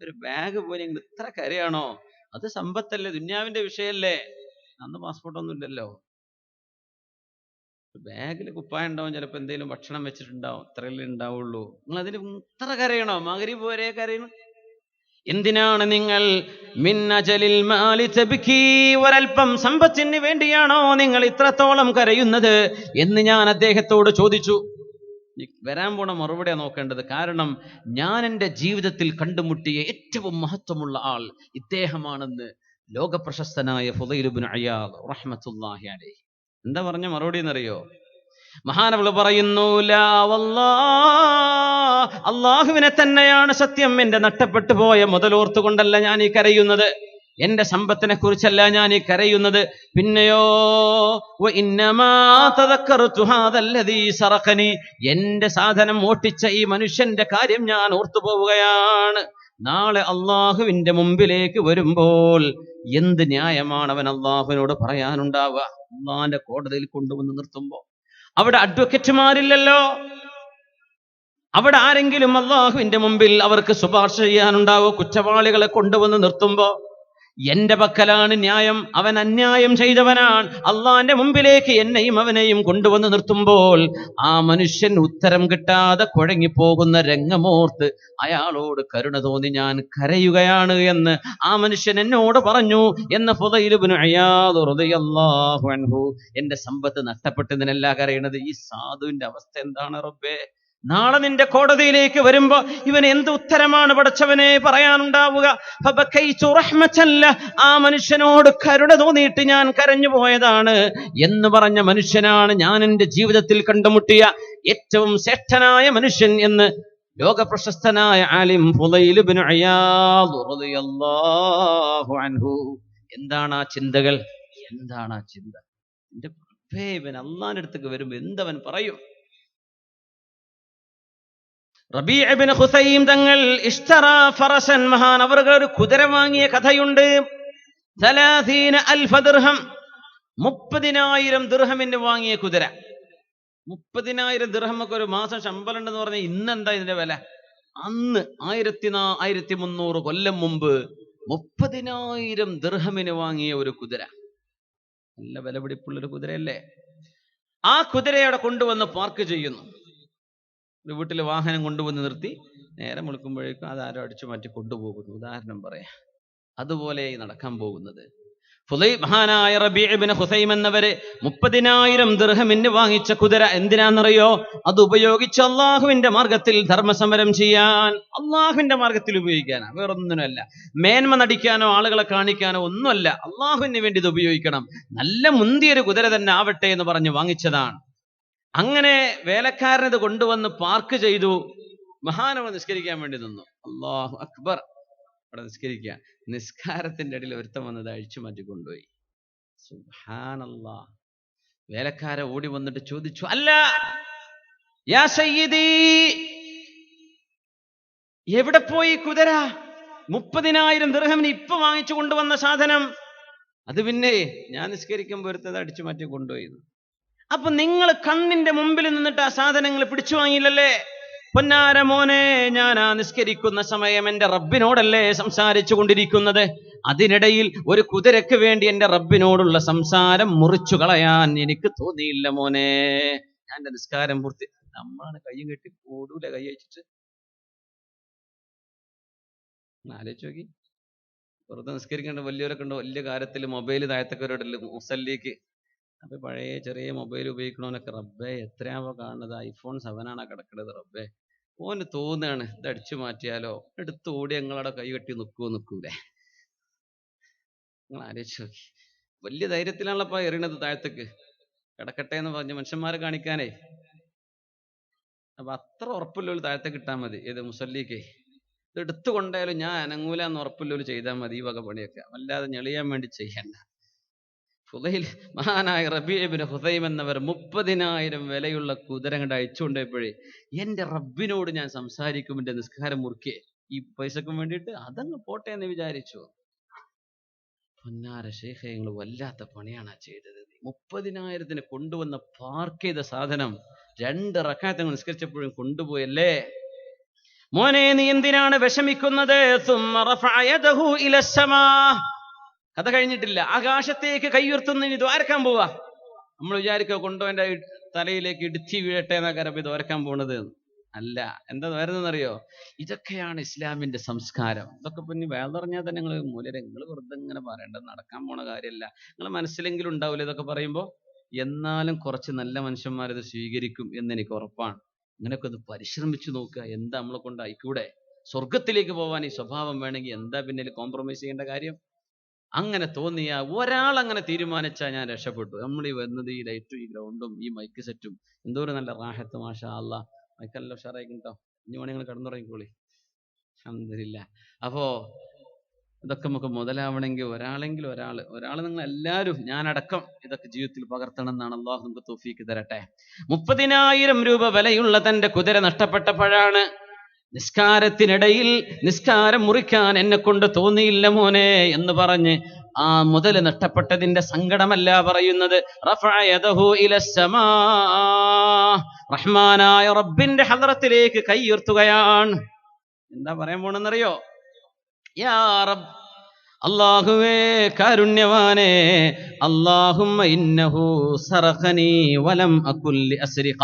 ഒരു ബാഗ് പോലെ ഇത്ര കരയാണോ? അത് സമ്പത്തല്ലേ, ദുന്യാവിന്റെ വിഷയല്ലേ. അന്ന് പാസ്പോർട്ടൊന്നും ഇല്ലല്ലോ. ബാഗിൽ കുപ്പായം ഉണ്ടാവും, ചിലപ്പോൾ എന്തെങ്കിലും ഭക്ഷണം വെച്ചിട്ടുണ്ടാവും, ഇത്രയല്ലേ ഉണ്ടാവുള്ളൂ. നിങ്ങൾ അതിന് ഇത്ര കരയണോ? മഗ്‌രിബ് വരെ കരയണം. എന്തിനാണ് നിങ്ങൾ മിന്നജലിൽ മാലി തബ്കി, ഒരൽപ്പം സമ്പത്തിന് വേണ്ടിയാണോ നിങ്ങൾ ഇത്രത്തോളം കരയുന്നത് എന്ന് ഞാൻ അദ്ദേഹത്തോട് ചോദിച്ചു. വരാൻ പോണ മറുപടിയാണ് നോക്കേണ്ടത്. കാരണം ഞാൻ എൻ്റെ ജീവിതത്തിൽ കണ്ടുമുട്ടിയ ഏറ്റവും മഹത്വമുള്ള ആൾ ഇദ്ദേഹമാണെന്ന് ലോകപ്രശസ്തനായ ഫുദൈൽ ഇബ്നു അയാദ് റഹ്മത്തുള്ളാഹി അലൈഹി എന്താ പറഞ്ഞ മറുപടി എന്നറിയോ? മഹാനവള് പറയുന്നു, ലാ വല്ലാഹ്, അള്ളാഹുവിനെ തന്നെയാണ് സത്യം, എന്റെ നഷ്ടപ്പെട്ടു പോയ മുതലോർത്തുകൊണ്ടല്ല ഞാൻ ഈ കരയുന്നത്, എന്റെ സമ്പത്തിനെ കുറിച്ചല്ല ഞാൻ ഈ കരയുന്നത്. പിന്നെയോ എന്റെ സാധനം ഓട്ടിച്ച ഈ മനുഷ്യന്റെ കാര്യം ഞാൻ ഓർത്തു പോവുകയാണ്. നാളെ അള്ളാഹുവിന്റെ മുമ്പിലേക്ക് വരുമ്പോൾ എന്ത് ന്യായമാണ് അവൻ അള്ളാഹുവിനോട് പറയാനുണ്ടാവുക? അള്ളാഹിന്റെ കോടതിയിൽ കൊണ്ടുവന്ന് നിർത്തുമ്പോ അവിടെ അഡ്വക്കേറ്റുമാരില്ലല്ലോ. അവിടെ ആരെങ്കിലും അള്ളാഹുവിന്റെ മുമ്പിൽ അവർക്ക് ശുപാർശ ചെയ്യാനുണ്ടാവോ? കുറ്റവാളികളെ കൊണ്ടുവന്ന് നിർത്തുമ്പോ എന്റെ പക്കലാണ് ന്യായം, അവൻ അന്യായം ചെയ്തവനാണ്. അള്ളാന്റെ മുമ്പിലേക്ക് എന്നെയും അവനെയും കൊണ്ടുവന്ന് നിർത്തുമ്പോൾ ആ മനുഷ്യൻ ഉത്തരം കിട്ടാതെ കുഴങ്ങിപ്പോകുന്ന രംഗമോർത്ത് അയാളോട് കരുണ തോന്നി ഞാൻ കരയുകയാണ് എന്ന് ആ മനുഷ്യൻ എന്നോട് പറഞ്ഞു എന്ന് ഫുദൈൽ ഇബ്നു അയാദ് റളിയല്ലാഹു അൻഹു. എന്റെ സമ്പത്ത് നഷ്ടപ്പെട്ടതിനല്ല കരയണത്. ഈ സാധുവിന്റെ അവസ്ഥ എന്താണ് റബ്ബേ? നാളെ നിന്റെ കോടതിയിലേക്ക് വരുമ്പോ ഇവൻ എന്ത് ഉത്തരമാണ് പടച്ചവനെ പറയാനുണ്ടാവുക? ആ മനുഷ്യനോട് കരുണ തോന്നിയിട്ട് ഞാൻ കരഞ്ഞു പോയതാണ് എന്ന് പറഞ്ഞ മനുഷ്യനാണ് ഞാൻ എൻ്റെ ജീവിതത്തിൽ കണ്ടുമുട്ടിയ ഏറ്റവും ശ്രേഷ്ഠനായ മനുഷ്യൻ എന്ന് ലോകപ്രശസ്തനായ ആലിം ഫുദൈൽ ഇബ്നു അയാദ് റളിയല്ലാഹു അൻഹു. എന്താണ് ആ ചിന്തകൾ? എന്താണ് ആ ചിന്ത? എന്റെ പ്രഭേ, ഇവൻ അള്ളാന്റെ അടുത്തേക്ക് വരുമ്പോ എന്തവൻ പറയും? റബീഅ ഇബ്നു ഖുസൈം തങ്ങൾ ഇഷ്തറാ ഫറസൻ, മഹാൻ അവർക്ക് ഒരു കുതിര വാങ്ങിയ കഥയുണ്ട്. 30,000 ദിർഹം, 30,000 ദിർഹമിന് വാങ്ങിയ കുതിര. 30,000 ദിർഹമൊക്കെ ഒരു മാസം ശമ്പളം ഉണ്ടെന്ന് പറഞ്ഞാൽ ഇന്നെന്താ ഇതിന്റെ വില? അന്ന് 1300 കൊല്ലം മുമ്പ് 30,000 ദിർഹമിന് വാങ്ങിയ ഒരു കുതിര. നല്ല വിലപിടിപ്പുള്ളൊരു കുതിരയല്ലേ? ആ കുതിരയോടെ കൊണ്ടുവന്ന് പാർക്ക് ചെയ്യുന്നു. ഒരു വീട്ടിൽ വാഹനം കൊണ്ടുവന്ന് നിർത്തി നേരം വിളിക്കുമ്പോഴേക്കും അതാരോ അടിച്ചു മാറ്റി കൊണ്ടുപോകുന്നു. ഉദാഹരണം പറയാം. അതുപോലെ നടക്കാൻ പോകുന്നത്. മഹാനായ റബീഅ ഇബ്നു ഖുസൈം എന്നവര് 30,000 ദിർഹമിന് വാങ്ങിച്ച കുതിര എന്തിനാണെന്നറിയോ? അത് ഉപയോഗിച്ച് അള്ളാഹുവിന്റെ മാർഗത്തിൽ ധർമ്മസമരം ചെയ്യാൻ, അള്ളാഹുവിന്റെ മാർഗത്തിൽ ഉപയോഗിക്കാനാ, വേറൊന്നിനല്ല. മേന്മ നടിക്കാനോ ആളുകളെ കാണിക്കാനോ ഒന്നുമല്ല. അള്ളാഹുവിന് വേണ്ടി ഇത് ഉപയോഗിക്കണം. നല്ല മുന്തിയൊരു കുതിര തന്നെ ആവട്ടെ എന്ന് പറഞ്ഞ് വാങ്ങിച്ചതാണ്. അങ്ങനെ വേലക്കാരനത് കൊണ്ടുവന്ന് പാർക്ക് ചെയ്തു. മഹാനവ നിസ്കരിക്കാൻ വേണ്ടി നിന്നു. അല്ലാഹു അക്ബർ. അവിടെ നിസ്കരിക്കുക. നിസ്കാരത്തിന്റെ ഇടയിൽ ഒരുത്തം വന്നത് അഴിച്ചു മാറ്റി കൊണ്ടുപോയി. സുബ്ഹാനല്ലാഹ്. വേലക്കാരെ ഓടി വന്നിട്ട് ചോദിച്ചു, അല്ല യാ സയ്യിദി, എവിടെ പോയി കുതിര? 30,000 ദിർഹമിന് ഇപ്പൊ വാങ്ങിച്ചു കൊണ്ടുവന്ന സാധനം. അത് പിന്നെ ഞാൻ നിസ്കരിക്കുമ്പോൾ ഒരുത്തത് അടിച്ചു മാറ്റി കൊണ്ടുപോയി. അപ്പൊ നിങ്ങൾ കണ്ണിന്റെ മുമ്പിൽ നിന്നിട്ട് ആ സാധനങ്ങൾ പിടിച്ചു വാങ്ങിയില്ലല്ലേ? പൊന്നാര മോനെ, ഞാൻ ആ നിസ്കരിക്കുന്ന സമയം എന്റെ റബ്ബിനോടല്ലേ സംസാരിച്ചു കൊണ്ടിരിക്കുന്നത്. അതിനിടയിൽ ഒരു കുതിരക്ക് വേണ്ടി എന്റെ റബ്ബിനോടുള്ള സംസാരം മുറിച്ചു കളയാൻ എനിക്ക് തോന്നിയില്ല മോനെ. ഞാൻ എന്റെ നിസ്കാരം പൂർത്തി. നമ്മളാണ് കയ്യും കെട്ടി ഓടൂല, കൈ അയച്ചിട്ട്. ആലോചിച്ച് നോക്കി. വെറുതെ നിസ്കരിക്കേണ്ട വലിയവരൊക്കെ ഉണ്ടോ? വലിയ കാര്യത്തിൽ മൊബൈൽ താഴത്തക്കവരോടല്ലേ മുസല്ലിക്ക്. അപ്പൊ പഴയ ചെറിയ മൊബൈൽ ഉപയോഗിക്കണോനൊക്കെ റബ്ബേ എത്രയാവോ കാണുന്നത്? iPhone 7 ആണ് കിടക്കുന്നത്. റബ്ബേ, ഓന് തോന്നുകയാണ് ഇത് അടിച്ചു മാറ്റിയാലോ, എടുത്ത് ഓടി ഞങ്ങളവിടെ കൈ കെട്ടി നിൽക്കൂലേ? നിങ്ങൾ ആലോചിച്ച് നോക്കി. വലിയ ധൈര്യത്തിലാണല്ലോ എറിയണത് താഴത്തേക്ക്. കിടക്കട്ടെ എന്ന് പറഞ്ഞ മനുഷ്യന്മാരെ കാണിക്കാനേ. അപ്പൊ അത്ര ഉറപ്പില്ലോല് താഴത്തേക്ക് ഇട്ടാൽ മതി. ഏത് മുസല്ലിക്ക് ഇത് എടുത്തു കൊണ്ടായാലും ഞാൻ അനങ്ങൂല എന്ന് ഉറപ്പില്ലോല് ചെയ്താൽ മതി ഈ വക പണിയൊക്കെ. വല്ലാതെ ഞെളിയാൻ വേണ്ടി ചെയ്യണ്ട. മഹാനായ റബീഅ ഇബ്നു ഖുസൈം എന്നവർ 30,000 വിലയുള്ള കുതിര കണ്ട് അയച്ചുകൊണ്ടപ്പോഴേ എന്റെ റബ്ബിനോട് ഞാൻ സംസാരിക്കും, എന്റെ നിസ്കാരം മുറുക്കേ ഈ പൈസക്കും വേണ്ടിയിട്ട് അതങ്ങ് പോട്ടെ എന്ന് വിചാരിച്ചു. പൊന്നാര ശൈഖേ, നിങ്ങൾ വല്ലാത്ത പണിയാണ് ചെയ്തത്. 30,000 കൊണ്ടുവന്ന പാർക്ക് ചെയ്ത സാധനം 2 റക്അത്ത് നിസ്കരിച്ചപ്പോഴും കൊണ്ടുപോയല്ലേ? മോനെ നീ എന്തിനാണ് വിഷമിക്കുന്നത്? സുമ്മ റഫഅ യദഹു ഇലസ്സമാ. കഥ കഴിഞ്ഞിട്ടില്ല. ആകാശത്തേക്ക് കൈയുയർത്തുന്ന ഇനി ദ്വാരക്കാൻ പോവാ. നമ്മൾ വിചാരിക്കുക കൊണ്ടുപോന്റെ തലയിലേക്ക് ഇടുത്തി വീഴട്ടെ എന്നൊക്കെ ഇത് ദ്വാരക്കാൻ പോണത്. അല്ല, എന്താ വരുന്നതെന്നറിയോ? ഇതൊക്കെയാണ് ഇസ്ലാമിന്റെ സംസ്കാരം. ഇതൊക്കെ പിന്നെ വേദറിഞ്ഞാൽ തന്നെ നിങ്ങൾ മൂലരെ നിങ്ങൾ വെറുതെ ഇങ്ങനെ പറയേണ്ടത് നടക്കാൻ പോണ കാര്യമല്ല. നിങ്ങൾ മനസ്സിലെങ്കിലും ഉണ്ടാവില്ല ഇതൊക്കെ പറയുമ്പോൾ. എന്നാലും കുറച്ച് നല്ല മനുഷ്യന്മാർ ഇത് സ്വീകരിക്കും എന്ന് എനിക്ക് ഉറപ്പാണ്. ഇങ്ങനെയൊക്കെ ഒന്ന് പരിശ്രമിച്ചു നോക്കുക. എന്താ നമ്മളെ കൊണ്ട് ആയിക്കൂടെ? സ്വർഗത്തിലേക്ക് പോകാൻ ഈ സ്വഭാവം വേണമെങ്കിൽ എന്താ പിന്നെ കോംപ്രമൈസ് ചെയ്യേണ്ട കാര്യം? അങ്ങനെ തോന്നിയ ഒരാൾ അങ്ങനെ തീരുമാനിച്ചാൽ ഞാൻ രക്ഷപ്പെട്ടു. നമ്മൾ ഈ വരുന്നത് ഈ ലൈറ്റും ഈ ഗ്രൗണ്ടും ഈ മൈക്ക് സെറ്റും എന്തോരം നല്ല റാഹത്ത്. മാഷാ അല്ലാ, മൈക്കെല്ലാം ഉഷാറായിരിക്കും കേട്ടോ. ഇനി വേണമെങ്കിൽ നിങ്ങൾ കിടന്നുറങ്ങിക്കോളി. അൽഹംദുലില്ലാ. അപ്പോ ഇതൊക്കെ നമുക്ക് മുതലാവണമെങ്കിൽ ഒരാൾ നിങ്ങൾ എല്ലാവരും ഞാനടക്കം ഇതൊക്കെ ജീവിതത്തിൽ പകർത്തണം എന്നാണ്. അള്ളാഹു നമുക്ക് തൗഫീക്ക് തരട്ടെ. 30,000 രൂപ വിലയുള്ള തന്റെ കുതിര നഷ്ടപ്പെട്ടപ്പോഴാണ് നിസ്കാരത്തിനിടയിൽ നിസ്കാരം മുറിക്കാൻ എന്നെ കൊണ്ട് തോന്നിയില്ല മോനെ എന്ന് പറഞ്ഞ് ആ മുതല് നഷ്ടപ്പെട്ടതിന്റെ സങ്കടമല്ല പറയുന്നത്. റഫഅ യദഹു ഇലസ്സമാ, റഹ്മാനായ റബ്ബിന്റെ ഹദ്റത്തിലേക്ക് കൈ ഉയർത്തുകയാണ്. എന്താ പറയാൻ പോണെന്നറിയോ? യാ റബ്ബ്, അല്ലാഹുവേ കാരുണ്യവാനേ, അല്ലാഹുമ്മ ഇന്നഹു സറഖനി വലം അകുൽ ലിഅസ്രിഖ.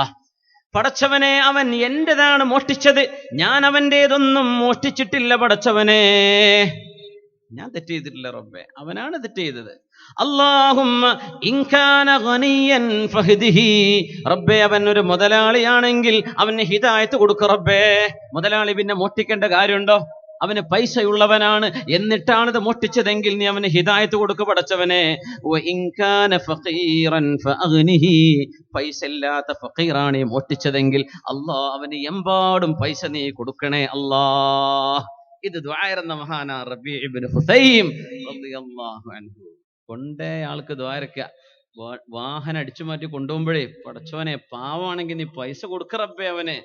പടച്ചവനെ, അവൻ എന്റേതാണ് മോഷ്ടിച്ചത്, ഞാൻ അവന്റേതൊന്നും മോഷ്ടിച്ചിട്ടില്ല. പടച്ചവനെ, ഞാൻ തെറ്റ് ചെയ്തിട്ടില്ല റബ്ബേ, അവനാണ് തെറ്റ് ചെയ്തത്. അല്ലാഹുമ്മ ഇൻ കാന ഗനിയൻ ഫഹ്ദിഹി, റബ്ബേ അവൻ ഒരു മുതലാളിയാണെങ്കിൽ അവന് ഹിദായത്ത് കൊടുക്ക് റബ്ബേ. മുതലാളി പിന്നെ മോഷ്ടിക്കേണ്ട കാര്യമുണ്ടോ? അവന് പൈസയുള്ളവനാണ്, എന്നിട്ടാണ് ഇത് മോഷ്ടിച്ചതെങ്കിൽ നീ അവന് ഹിദായത്ത് കൊടുക്ക് പടച്ചവനെ. വഇൻ കാന ഫഖീറൻ ഫഅഗ്നിഹി, പൈസ ഇല്ലാത്ത ഫഖീറാണ് മോഷ്ടിച്ചതെങ്കിൽ അല്ലാ അവന് എമ്പാടും പൈസ നീ കൊടുക്കണേ അല്ലാ. ഇത് ദുആയിരുന്ന മഹാനാ റബീഉ ഇബ്നു ഹുസൈം റളിയല്ലാഹു അൻഹു. കൊണ്ടേ ആൾക്ക് ദ്വാരക്ക, വാഹനം അടിച്ചു മാറ്റി കൊണ്ടുപോകുമ്പോഴേ പടച്ചവനെ പാവമാണെങ്കിൽ നീ പൈസ കൊടുക്ക റബ്ബേ അവന്.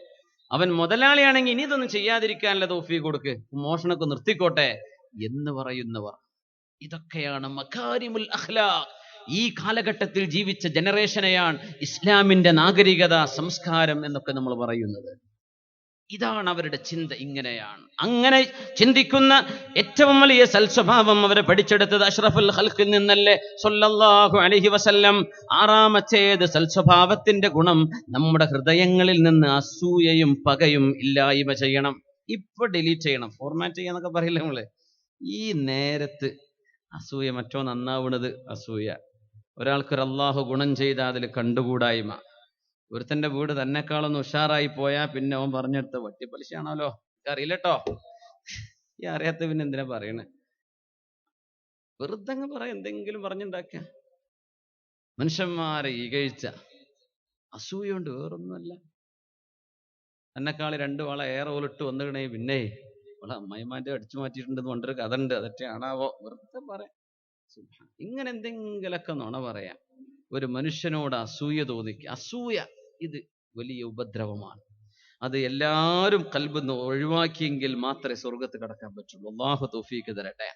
അവൻ മുതലാളിയാണെങ്കിൽ ഇനി ഇതൊന്നും ചെയ്യാതിരിക്കാനുള്ള തൗഫീഖ് കൊടുക്ക്, മോഷണമൊക്കെ നിർത്തിക്കോട്ടെ എന്ന് പറയുന്നവർ. ഇതൊക്കെയാണ് മകാരിമുൽ അഖ്ലാഖ്. ഈ കാലഘട്ടത്തിൽ ജീവിച്ച ജനറേഷനെയാണ് ഇസ്ലാമിന്റെ നാഗരികത, സംസ്കാരം എന്നൊക്കെ നമ്മൾ പറയുന്നത്. ഇതാണ് അവരുടെ ചിന്ത. ഇങ്ങനെയാണ്. അങ്ങനെ ചിന്തിക്കുന്ന ഏറ്റവും വലിയ സൽസ്വഭാവം അവരെ പഠിച്ചെടുത്തത് അഷ്റഫുൽ ഖൽഖിൽ നിന്നല്ലേ സ്വല്ലല്ലാഹു അലൈഹി വസല്ലം. ആറാമത്തേത് സൽസ്വഭാവത്തിന്റെ ഗുണം, നമ്മുടെ ഹൃദയങ്ങളിൽ നിന്ന് അസൂയയും പകയും ഇല്ലായ്മ ചെയ്യണം. ഇപ്പൊ ഡിലീറ്റ് ചെയ്യണം, ഫോർമാറ്റ് ചെയ്യാന്നൊക്കെ പറയില്ല നമ്മള്. ഈ നേരത്ത് അസൂയ, മറ്റോ നന്നാവുന്നത് അസൂയ. ഒരാൾക്കൊരു അള്ളാഹു ഗുണം ചെയ്താൽ അതിൽ കണ്ടുകൂടായ്മ. ഒരുത്തന്റെ വീട് തന്നെക്കാളൊന്ന് ഉഷാറായി പോയാൽ പിന്നെ അവൻ പറഞ്ഞെടുത്ത വട്ടിപ്പലിശയാണല്ലോ, അറിയില്ലട്ടോ. ഈ അറിയാത്ത പിന്നെ എന്തിനാ പറയണേ? വെറുതെ അങ്ങ് പറയാം, എന്തെങ്കിലും പറഞ്ഞുണ്ടാക്ക. മനുഷ്യന്മാരെ ഇകഴ്ച, അസൂയുണ്ട്, വേറൊന്നുമല്ല. തന്നെക്കാളി 2 വള ഏറെ പോലിട്ട് വന്നിടണേ പിന്നെ അവളെ അമ്മായിമാന്റെ അടിച്ചു മാറ്റിയിട്ടുണ്ടെന്ന് കൊണ്ടൊരു കഥ ഉണ്ട്. അതൊക്കെ ആണാവോ? വെറുതെ പറയാം. ഇങ്ങനെ എന്തെങ്കിലൊക്കെ നുണ പറയാം. ഒരു മനുഷ്യനോട് അസൂയ തോന്നിക്കുക. അസൂയ ഇത് വലിയ ഉപദ്രവമാണ്. അത് എല്ലാവരും ഖൽബിന്ന് ഒഴിവാക്കിയെങ്കിൽ മാത്രമേ സ്വർഗത്ത് കടക്കാൻ പറ്റുള്ളൂ. അല്ലാഹു തൗഫീഖ് തരട്ടെ.